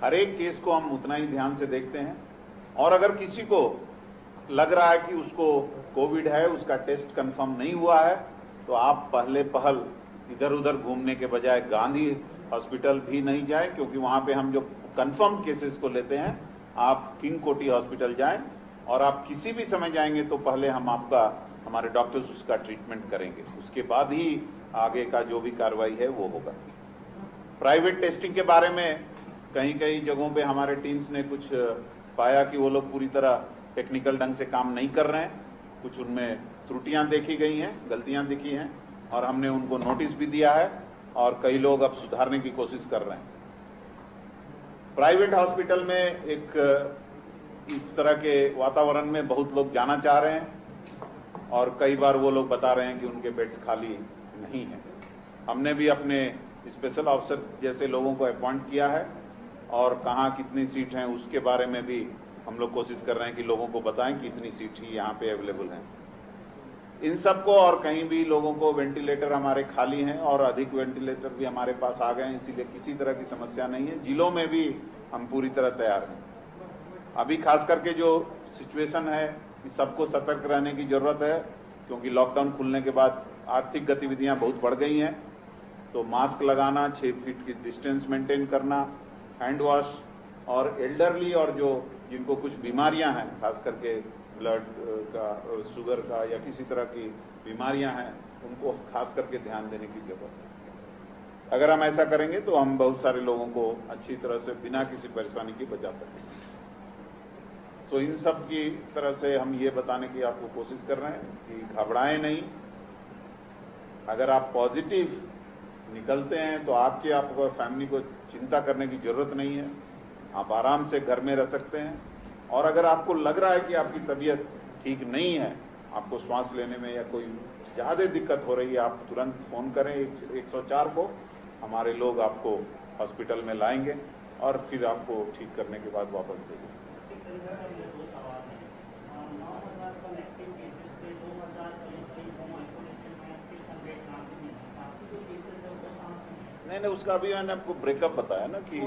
हर एक केस को हम उतना ही ध्यान से देखते हैं। और अगर किसी को लग रहा है कि उसको कोविड है, उसका टेस्ट कंफर्म नहीं हुआ है, तो आप पहले पहल इधर उधर घूमने के बजाय गांधी हॉस्पिटल भी नहीं जाए, क्योंकि वहां पे हम जो कंफर्म केसेस को लेते हैं। आप किंग कोटी हॉस्पिटल जाएं, और आप किसी भी समय जाएंगे तो पहले हम हमारे डॉक्टर्स उसका ट्रीटमेंट करेंगे, उसके बाद ही आगे का जो भी कार्रवाई है वो होगा। प्राइवेट टेस्टिंग के बारे में कहीं कहीं जगहों पे हमारे टीम्स ने कुछ पाया कि वो लोग पूरी तरह टेक्निकल ढंग से काम नहीं कर रहे हैं, कुछ उनमें त्रुटियां देखी गई हैं, गलतियां दिखी हैं, और हमने उनको नोटिस भी दिया है, और कई लोग अब सुधारने की कोशिश कर रहे हैं। प्राइवेट हॉस्पिटल में एक इस तरह के वातावरण में बहुत लोग जाना चाह रहे हैं, और कई बार वो लोग बता रहे हैं कि उनके बेड्स खाली नहीं है। हमने भी अपने स्पेशल ऑफिसर जैसे लोगों को अपॉइंट किया है, और कहाँ कितनी सीट हैं उसके बारे में भी हम लोग कोशिश कर रहे हैं कि लोगों को बताएं कि इतनी सीट ही यहाँ पे अवेलेबल हैं। इन सबको और कहीं भी लोगों को वेंटिलेटर हमारे खाली हैं, और अधिक वेंटिलेटर भी हमारे पास आ गए हैं, इसीलिए किसी तरह की समस्या नहीं है। जिलों में भी हम पूरी तरह तैयार हैं। अभी खास करके जो सिचुएशन है कि सबको सतर्क रहने की जरूरत है, क्योंकि लॉकडाउन खुलने के बाद आर्थिक गतिविधियां बहुत बढ़ गई हैं। तो मास्क लगाना, 6 फीट की डिस्टेंस मेंटेन करना, हैंड वॉश, और एल्डरली और जो जिनको कुछ बीमारियां हैं, खास करके ब्लड का, शुगर का या किसी तरह की बीमारियां हैं, उनको खास करके ध्यान देने की जरूरत है। अगर हम ऐसा करेंगे तो हम बहुत सारे लोगों को अच्छी तरह से बिना किसी परेशानी के बचा सकेंगे। तो इन सब की तरह से हम ये बताने की आपको कोशिश कर रहे हैं कि घबराएं नहीं। अगर आप पॉजिटिव निकलते हैं तो आपको फैमिली को चिंता करने की जरूरत नहीं है, आप आराम से घर में रह सकते हैं। और अगर आपको लग रहा है कि आपकी तबीयत ठीक नहीं है, आपको सांस लेने में या कोई ज़्यादा दिक्कत हो रही है, आप तुरंत फ़ोन करें 104 को, हमारे लोग आपको हॉस्पिटल में लाएंगे और फिर आपको ठीक करने के बाद वापस भेजेंगे। नहीं, उसका अभी मैंने आपको ब्रेकअप बताया ना कि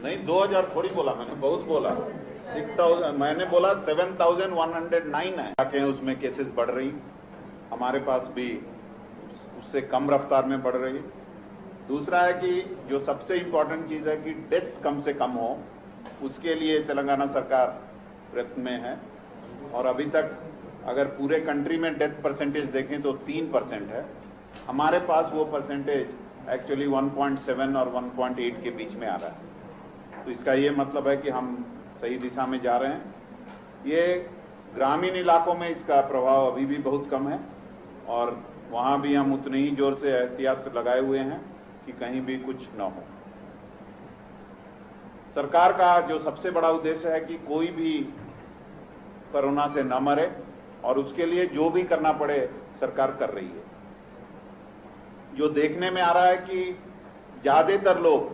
नहीं, 2000 थोड़ी बोला मैंने, बहुत बोला। 6000 मैंने बोला, 7109 है जाके उसमें केसेस बढ़ रही, हमारे पास भी उससे कम रफ्तार में बढ़ रही। दूसरा है कि जो सबसे इम्पोर्टेंट चीज है कि डेथ्स कम से कम हो, उसके लिए तेलंगाना सरकार प्रयत्न में है। और अभी तक अगर पूरे कंट्री में डेथ परसेंटेज देखें तो 3% है, हमारे पास वो परसेंटेज एक्चुअली 1.7 और 1.8 के बीच में आ रहा है। तो इसका ये मतलब है कि हम सही दिशा में जा रहे हैं। ये ग्रामीण इलाकों में इसका प्रभाव अभी भी बहुत कम है, और वहां भी हम उतने ही जोर से एहतियात लगाए हुए हैं कि कहीं भी कुछ न हो। सरकार का जो सबसे बड़ा उद्देश्य है कि कोई भी कोरोना से न मरे, और उसके लिए जो भी करना पड़े सरकार कर रही है। जो देखने में आ रहा है कि ज्यादातर लोग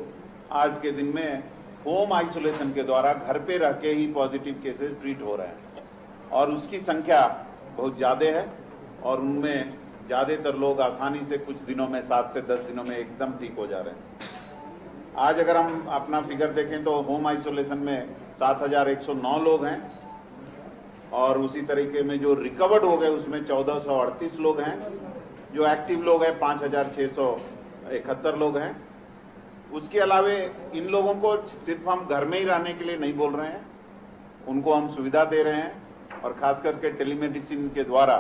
आज के दिन में होम आइसोलेशन के द्वारा घर पे रह के ही पॉजिटिव केसेस ट्रीट हो रहे हैं, और उसकी संख्या बहुत ज्यादा है, और उनमें ज्यादातर लोग आसानी से कुछ दिनों में 7 से 10 दिनों में एकदम ठीक हो जा रहे हैं। आज अगर हम अपना फिगर देखें तो होम आइसोलेशन में 7109 लोग हैं, और उसी तरीके में जो रिकवर्ड हो गए उसमें 1438 लोग हैं। जो एक्टिव लोग हैं 5671 लोग हैं। उसके अलावे इन लोगों को सिर्फ हम घर में ही रहने के लिए नहीं बोल रहे हैं, उनको हम सुविधा दे रहे हैं, और खास करके टेलीमेडिसिन के द्वारा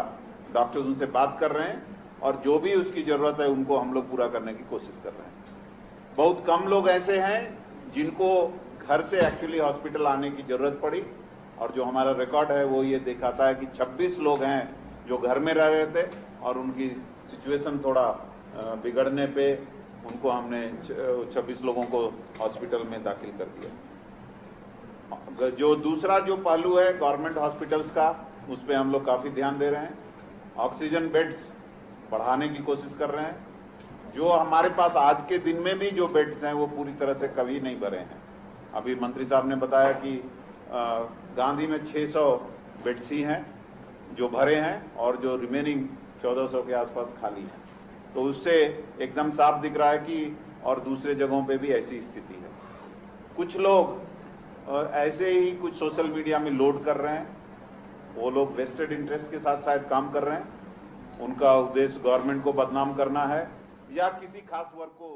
डॉक्टर्स उनसे बात कर रहे हैं, और जो भी उसकी जरूरत है उनको हम लोग पूरा करने की कोशिश कर रहे हैं। बहुत कम लोग ऐसे हैं जिनको घर से एक्चुअली हॉस्पिटल आने की जरूरत पड़ी, और जो हमारा रिकॉर्ड है वो ये दिखाता है कि 26 लोग हैं जो घर में रह रहे थे, और उनकी सिचुएशन थोड़ा बिगड़ने पे उनको हमने 26 लोगों को हॉस्पिटल में दाखिल कर दिया। जो दूसरा जो पहलू है गवर्नमेंट हॉस्पिटल्स का, उस पर हम लोग काफी ध्यान दे रहे हैं। ऑक्सीजन बेड्स बढ़ाने की कोशिश कर रहे हैं। जो हमारे पास आज के दिन में भी जो बेड्स हैं वो पूरी तरह से कभी नहीं भरे हैं। अभी मंत्री साहब ने बताया कि गांधी में 600 बेड्स ही हैं जो भरे हैं, और जो रिमेनिंग 1400 के आसपास खाली है। तो उससे एकदम साफ दिख रहा है कि और दूसरे जगहों पे भी ऐसी स्थिति है। कुछ लोग ऐसे ही कुछ सोशल मीडिया में लोड कर रहे हैं, वो लोग वेस्टेड इंटरेस्ट के साथ शायद काम कर रहे हैं, उनका उद्देश्य गवर्नमेंट को बदनाम करना है या किसी खास वर्ग को